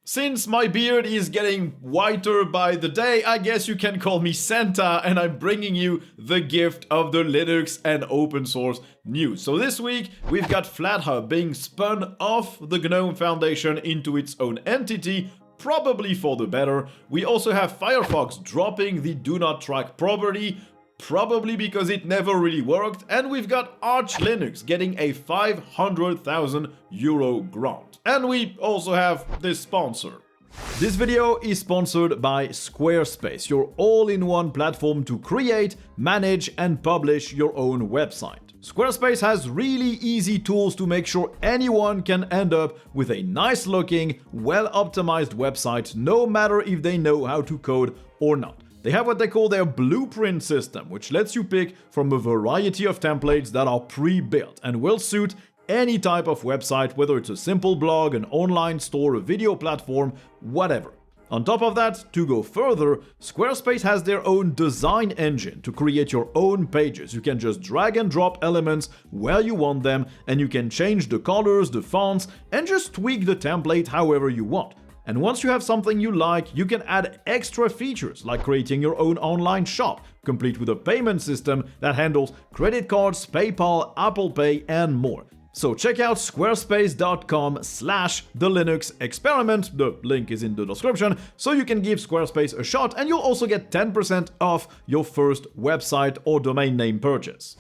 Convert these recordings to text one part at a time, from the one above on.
Since my beard is getting whiter by the day, I guess you can call me Santa, and I'm bringing you the gift of the Linux and open source news. So this week, we've got Flathub being spun off the GNOME Foundation into its own entity, probably for the better. We also have Firefox dropping the do not track property, probably because it never really worked, and we've got Arch Linux getting a €500,000 grant. And we also have this sponsor. This video is sponsored by Squarespace, your all-in-one platform to create, manage, and publish your own website. Squarespace has really easy tools to make sure anyone can end up with a nice-looking, well-optimized website, no matter if they know how to code or not. They have what they call their blueprint system, which lets you pick from a variety of templates that are pre-built and will suit any type of website, whether it's a simple blog, an online store, a video platform, whatever. On top of that, to go further, Squarespace has their own design engine to create your own pages. You can just drag and drop elements where you want them, and you can change the colors, the fonts, and just tweak the template however you want. And once you have something you like, you can add extra features like creating your own online shop, complete with a payment system that handles credit cards, PayPal, Apple Pay, and more. So check out squarespace.com/theLinuxExperiment, the link is in the description, so you can give Squarespace a shot, and you'll also get 10% off your first website or domain name purchase.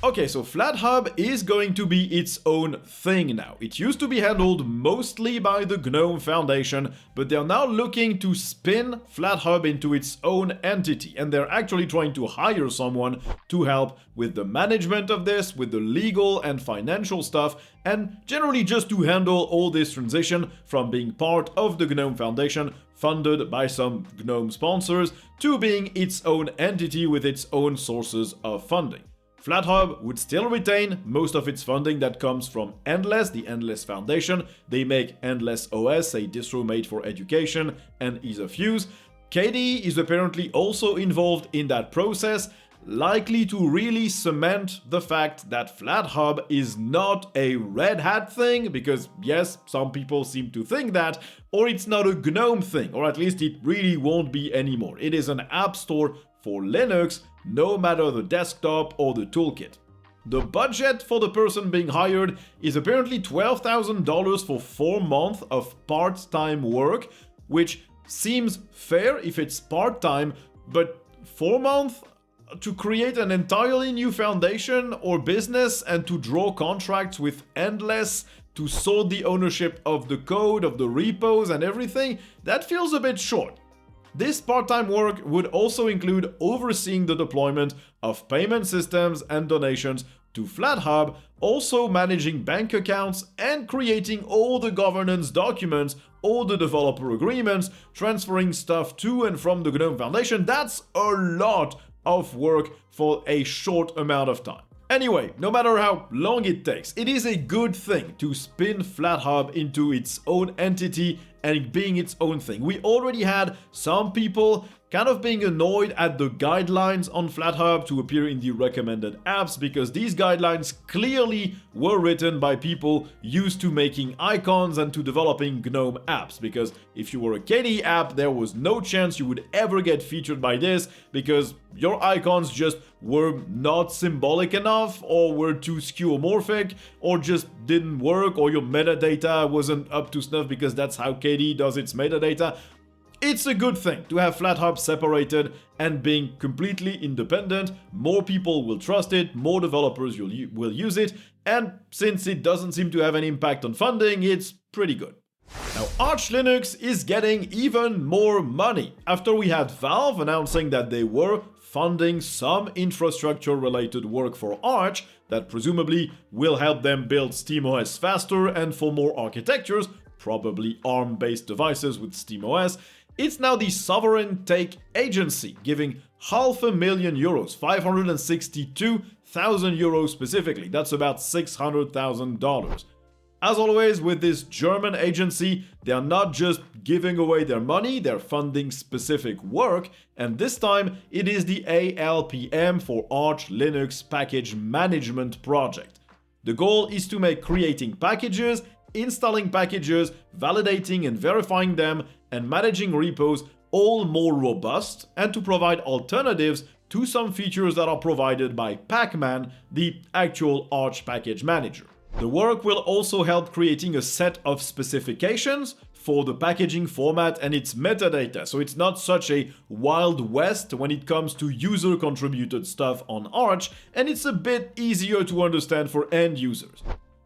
Okay, so Flathub is going to be its own thing now. It used to be handled mostly by the GNOME Foundation, but they're now looking to spin Flathub into its own entity, and they're actually trying to hire someone to help with the management of this, with the legal and financial stuff, and generally just to handle all this transition from being part of the GNOME Foundation, funded by some GNOME sponsors, to being its own entity with its own sources of funding. Flathub would still retain most of its funding that comes from Endless, the Endless Foundation. They make Endless OS, a distro made for education and ease of use. KDE is apparently also involved in that process, likely to really cement the fact that Flathub is not a Red Hat thing, because yes, some people seem to think that, or it's not a GNOME thing, or at least it really won't be anymore. It is an app store for Linux, no matter the desktop or the toolkit. The budget for the person being hired is apparently $12,000 for 4 months of part-time work, which seems fair if it's part-time, but 4 months to create an entirely new foundation or business and to draw contracts with Endless, to sort the ownership of the code, of the repos and everything, that feels a bit short. This part-time work would also include overseeing the deployment of payment systems and donations to Flathub, also managing bank accounts and creating all the governance documents, all the developer agreements, transferring stuff to and from the GNOME Foundation. That's a lot of work for a short amount of time. Anyway, no matter how long it takes, it is a good thing to spin Flathub into its own entity and being its own thing. We already had some people kind of being annoyed at the guidelines on Flathub to appear in the recommended apps, because these guidelines clearly were written by people used to making icons and to developing GNOME apps, because if you were a KDE app, there was no chance you would ever get featured by this, because your icons just were not symbolic enough, or were too skeuomorphic, or just didn't work, or your metadata wasn't up to snuff, because that's how KDE does its metadata. It's a good thing to have Flathub separated and being completely independent. More people will trust it, more developers will use it, and since it doesn't seem to have an impact on funding, it's pretty good. Now, Arch Linux is getting even more money. After we had Valve announcing that they were funding some infrastructure-related work for Arch that presumably will help them build SteamOS faster and for more architectures, probably ARM-based devices with SteamOS, it's now the Sovereign Take Agency giving €500,000, 562,000 euros specifically. That's about $600,000. As always with this German agency, they are not just giving away their money, they're funding specific work, and this time it is the ALPM for Arch Linux Package Management Project. The goal is to make creating packages installing packages, validating and verifying them, and managing repos all more robust, and to provide alternatives to some features that are provided by Pacman, the actual Arch package manager. The work will also help creating a set of specifications for the packaging format and its metadata, so it's not such a wild west when it comes to user-contributed stuff on Arch, and it's a bit easier to understand for end users.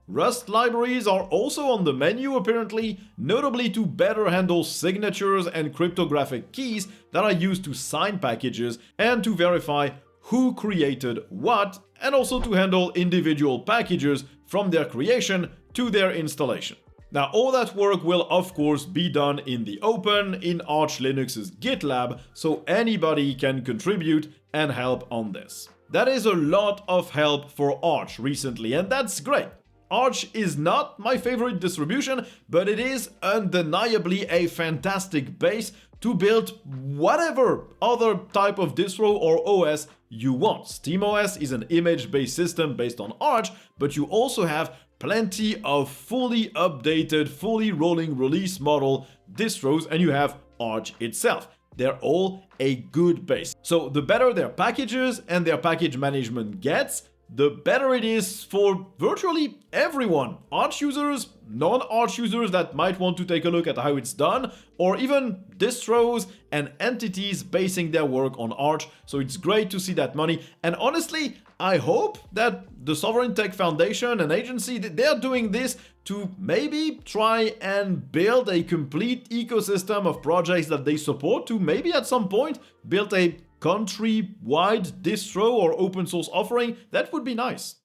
Rust libraries are also on the menu apparently, notably to better handle signatures and cryptographic keys that are used to sign packages and to verify who created what, and also to handle individual packages from their creation to their installation. Now, all that work will of course be done in the open in Arch Linux's GitLab, so anybody can contribute and help on this. That is a lot of help for Arch recently, and that's great. Arch is not my favorite distribution, but it is undeniably a fantastic base to build whatever other type of distro or OS you want. SteamOS is an image-based system based on Arch, but you also have plenty of fully updated, fully rolling release model distros, and you have Arch itself. They're all a good base. So the better their packages and their package management gets, the better it is for virtually everyone. Arch users, non-Arch users that might want to take a look at how it's done, or even distros and entities basing their work on Arch. So it's great to see that money. And honestly, I hope that the Sovereign Tech Foundation and agency, they're doing this to maybe try and build a complete ecosystem of projects that they support, to maybe at some point build a country-wide distro or open source offering. That would be nice.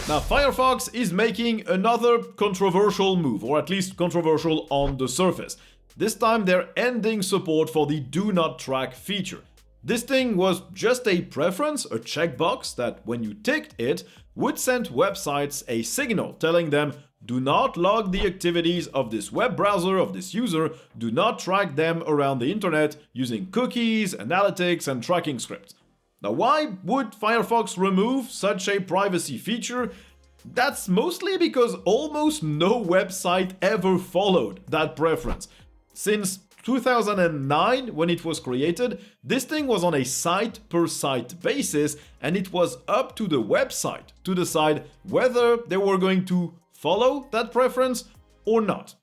Now, Firefox is making another controversial move, or at least controversial on the surface. This time they're ending support for the Do Not Track feature. This thing was just a preference, a checkbox that when you ticked it, would send websites a signal telling them, do not log the activities of this web browser, of this user, do not track them around the internet using cookies, analytics, and tracking scripts. Now, why would Firefox remove such a privacy feature? That's mostly because almost no website ever followed that preference. Since 2009, when it was created, this thing was on a site-per-site basis, and it was up to the website to decide whether they were going to follow that preference or not.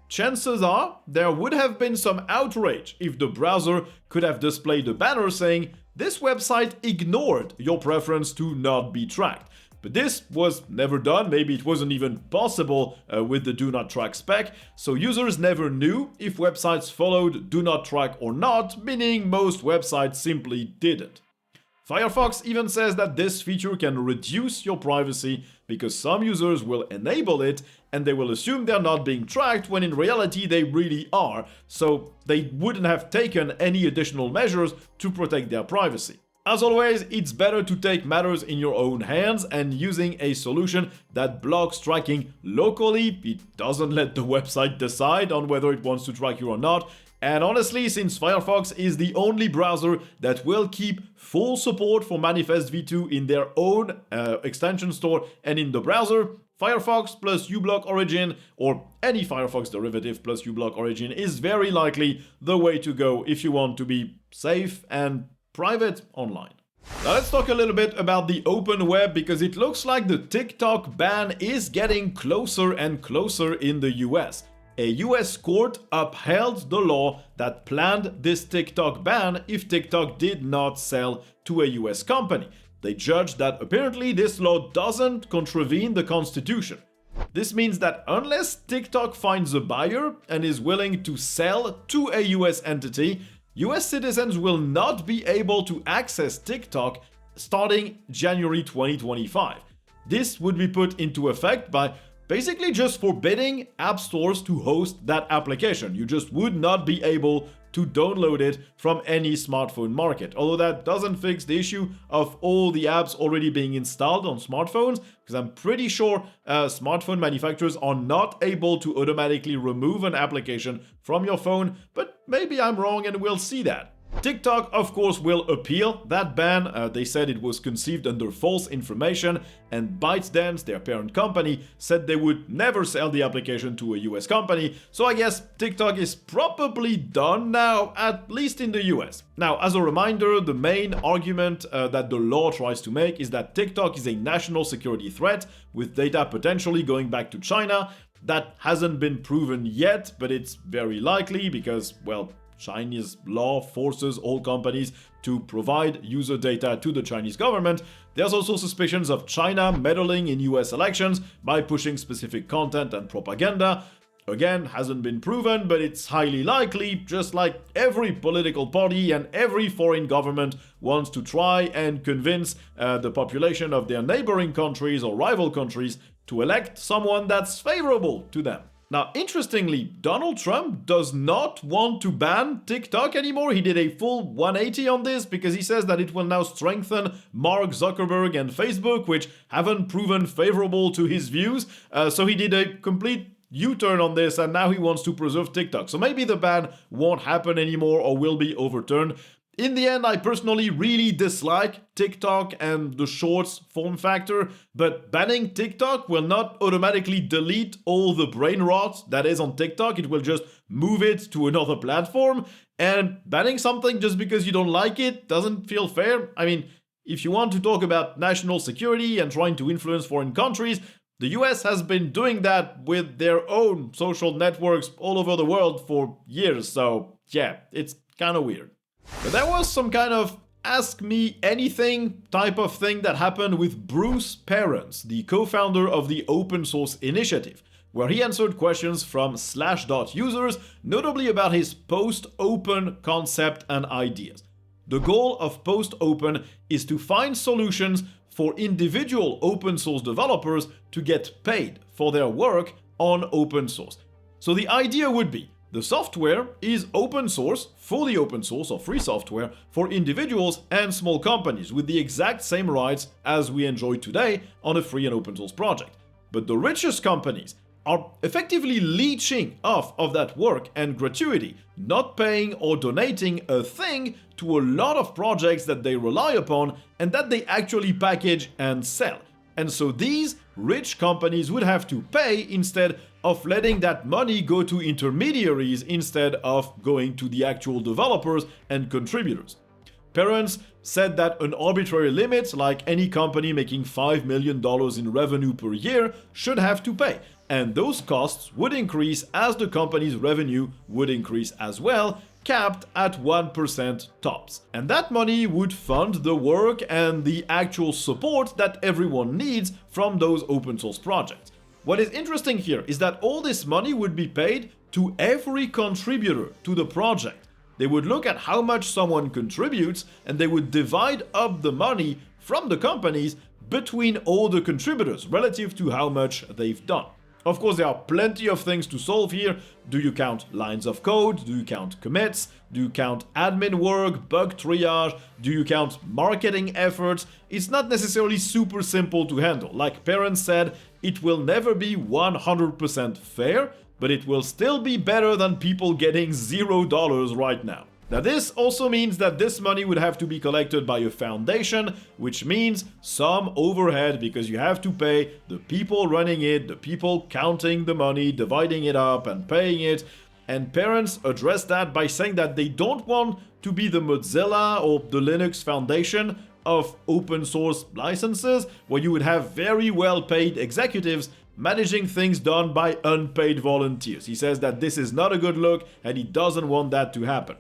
Chances are there would have been some outrage if the browser could have displayed a banner saying, this website ignored your preference to not be tracked. But this was never done, maybe it wasn't even possible with the Do Not Track spec, so users never knew if websites followed Do Not Track or not, meaning most websites simply didn't. Firefox even says that this feature can reduce your privacy because some users will enable it and they will assume they're not being tracked when in reality they really are, so they wouldn't have taken any additional measures to protect their privacy. As always, it's better to take matters in your own hands, and using a solution that blocks tracking locally. It doesn't let the website decide on whether it wants to track you or not. And honestly, since Firefox is the only browser that will keep full support for Manifest v2 in their own extension store and in the browser, Firefox plus uBlock Origin, or any Firefox derivative plus uBlock Origin, is very likely the way to go if you want to be safe and private online. Now let's talk a little bit about the open web, because it looks like the TikTok ban is getting closer and closer in the US. A US court upheld the law that planned this TikTok ban if TikTok did not sell to a US company. They judged that apparently this law doesn't contravene the Constitution. This means that unless TikTok finds a buyer and is willing to sell to a US entity, US citizens will not be able to access TikTok starting January 2025. This would be put into effect by basically just forbidding app stores to host that application. You just would not be able to download it from any smartphone market. Although that doesn't fix the issue of all the apps already being installed on smartphones, because I'm pretty sure smartphone manufacturers are not able to automatically remove an application from your phone, but maybe I'm wrong and we'll see that. TikTok, of course, will appeal that ban. They said it was conceived under false information, and ByteDance, their parent company, said they would never sell the application to a US company, so I guess TikTok is probably done now, at least in the US. Now, as a reminder, the main argument that the law tries to make is that TikTok is a national security threat, with data potentially going back to China. That hasn't been proven yet, but it's very likely because, well, Chinese law forces all companies to provide user data to the Chinese government. There's also suspicions of China meddling in US elections by pushing specific content and propaganda. Again, hasn't been proven, but it's highly likely, just like every political party and every foreign government wants to try and convince the population of their neighboring countries or rival countries to elect someone that's favorable to them. Now, interestingly, Donald Trump does not want to ban TikTok anymore. He did a full 180 on this because he says that it will now strengthen Mark Zuckerberg and Facebook, which haven't proven favorable to his views. So he did a complete U-turn on this, and now he wants to preserve TikTok. So maybe the ban won't happen anymore or will be overturned. In the end, I personally really dislike TikTok and the shorts form factor, but banning TikTok will not automatically delete all the brain rot that is on TikTok. It will just move it to another platform, and banning something just because you don't like it doesn't feel fair. I mean, if you want to talk about national security and trying to influence foreign countries, the US has been doing that with their own social networks all over the world for years, so yeah, it's kind of weird. But there was some kind of ask me anything type of thing that happened with Bruce Perens, the co-founder of the open source initiative, where he answered questions from Slashdot users, notably about his post-open concept and ideas. The goal of post-open is to find solutions for individual open source developers to get paid for their work on open source. So the idea would be, the software is open source, fully open source or free software for individuals and small companies with the exact same rights as we enjoy today on a free and open source project. But the richest companies are effectively leeching off of that work and gratuity, not paying or donating a thing to a lot of projects that they rely upon and that they actually package and sell. And so these rich companies would have to pay instead of letting that money go to intermediaries instead of going to the actual developers and contributors. Perens said that an arbitrary limit, like any company making $5 million in revenue per year, should have to pay, and those costs would increase as the company's revenue would increase as well, capped at 1% tops. And that money would fund the work and the actual support that everyone needs from those open source projects. What is interesting here is that all this money would be paid to every contributor to the project. They would look at how much someone contributes and they would divide up the money from the companies between all the contributors relative to how much they've done. Of course, there are plenty of things to solve here. Do you count lines of code? Do you count commits? Do you count admin work, bug triage? Do you count marketing efforts? It's not necessarily super simple to handle. Like Perens said, it will never be 100% fair, but it will still be better than people getting $0 right now. Now this also means that this money would have to be collected by a foundation, which means some overhead because you have to pay the people running it, the people counting the money, dividing it up and paying it. And Perens addressed that by saying that they don't want to be the Mozilla or the Linux Foundation of open source licenses, where you would have very well paid executives managing things done by unpaid volunteers. He says that this is not a good look and he doesn't want that to happen.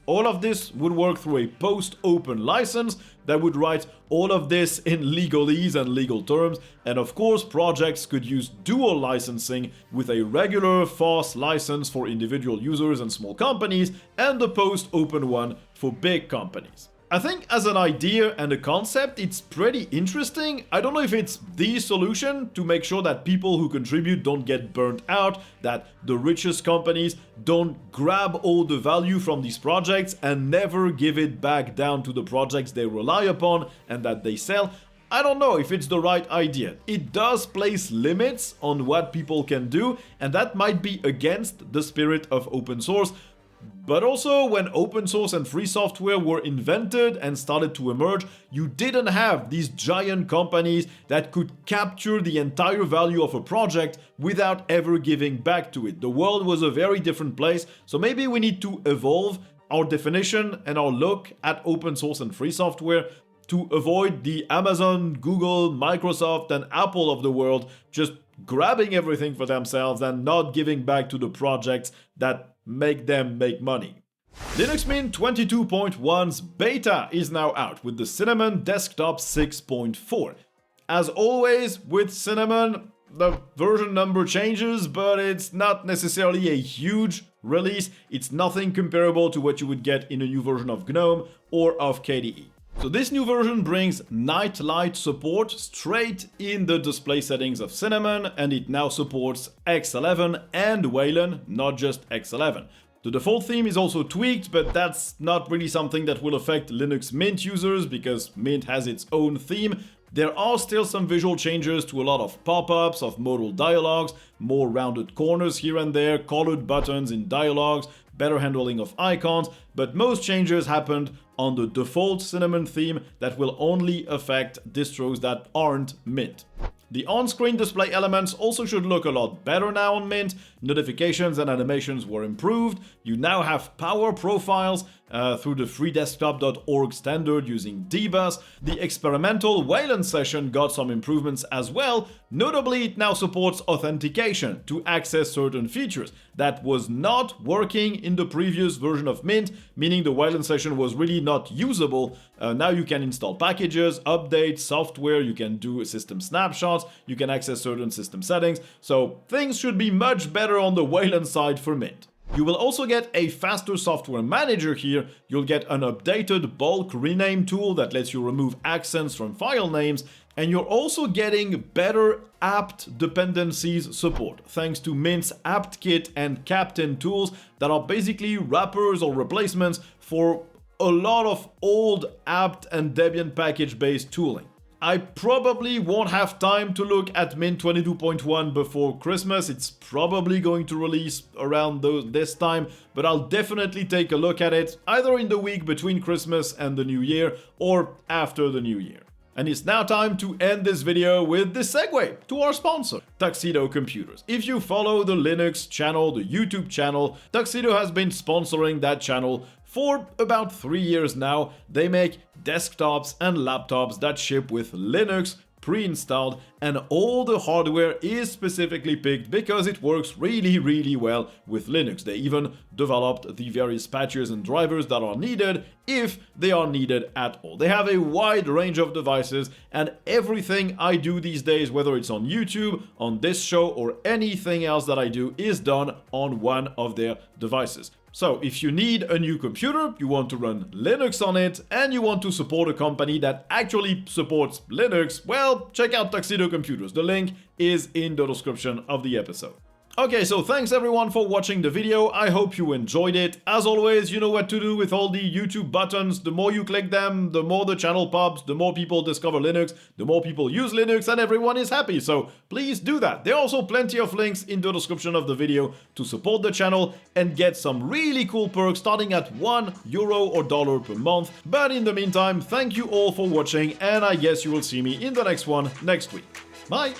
All of this would work through a post-open license that would write all of this in legalese and legal terms, and of course projects could use dual licensing with a regular FOSS license for individual users and small companies, and the post-open one for big companies. I think as an idea and a concept, it's pretty interesting. I don't know if it's the solution to make sure that people who contribute don't get burnt out, that the richest companies don't grab all the value from these projects and never give it back down to the projects they rely upon and that they sell. I don't know if it's the right idea. It does place limits on what people can do, and that might be against the spirit of open source. But also, when open source and free software were invented and started to emerge, you didn't have these giant companies that could capture the entire value of a project without ever giving back to it. The world was a very different place, so maybe we need to evolve our definition and our look at open source and free software to avoid the Amazon, Google, Microsoft, and Apple of the world just grabbing everything for themselves and not giving back to the projects that make them make money. Linux Mint 22.1's beta is now out with the Cinnamon Desktop 6.4. As always with Cinnamon, the version number changes, but it's not necessarily a huge release. It's nothing comparable to what you would get in a new version of GNOME or of KDE. So this new version brings Nightlight support straight in the display settings of Cinnamon, and it now supports X11 and Wayland, not just X11. The default theme is also tweaked, but that's not really something that will affect Linux Mint users because Mint has its own theme. There are still some visual changes to a lot of pop-ups, of modal dialogues, more rounded corners here and there, colored buttons in dialogues, better handling of icons, but most changes happened on the default Cinnamon theme that will only affect distros that aren't Mint. The on-screen display elements also should look a lot better now on Mint. Notifications and animations were improved. You now have power profiles through the freedesktop.org standard using dbus. The experimental Wayland session got some improvements as well. Notably, it now supports authentication to access certain features. That was not working in the previous version of Mint, meaning the Wayland session was really not usable. Now you can install packages, update software, you can do system snapshots, you can access certain system settings, so things should be much better on the Wayland side for Mint. You will also get a faster software manager here. You'll get an updated bulk rename tool that lets you remove accents from file names, and you're also getting better apt dependencies support thanks to Mint's apt-kit and captain tools that are basically wrappers or replacements for a lot of old apt and Debian package-based tooling. I probably won't have time to look at Mint 22.1 before Christmas. It's probably going to release around this time, but I'll definitely take a look at it either in the week between Christmas and the New Year or after the New Year. And it's now time to end this video with this segue to our sponsor, Tuxedo Computers. If you follow the Linux channel, the YouTube channel, Tuxedo has been sponsoring that channel for about 3 years now. They make desktops and laptops that ship with Linux pre-installed, and all the hardware is specifically picked because it works really well with Linux. They even developed the various patches and drivers that are needed if they are needed at all. They have a wide range of devices, and everything I do these days, whether it's on YouTube, on this show, or anything else that I do, is done on one of their devices. So if you need a new computer, you want to run Linux on it, and you want to support a company that actually supports Linux, well, check out Tuxedo Computers. The link is in the description of the episode. Okay, so thanks everyone for watching the video. I hope you enjoyed it. As always, you know what to do with all the YouTube buttons. The more you click them, the more the channel pops, the more people discover Linux, the more people use Linux, and everyone is happy. So please do that. There are also plenty of links in the description of the video to support the channel and get some really cool perks starting at €1 or dollar per month. But in the meantime, thank you all for watching, and I guess you will see me in the next one next week. Bye!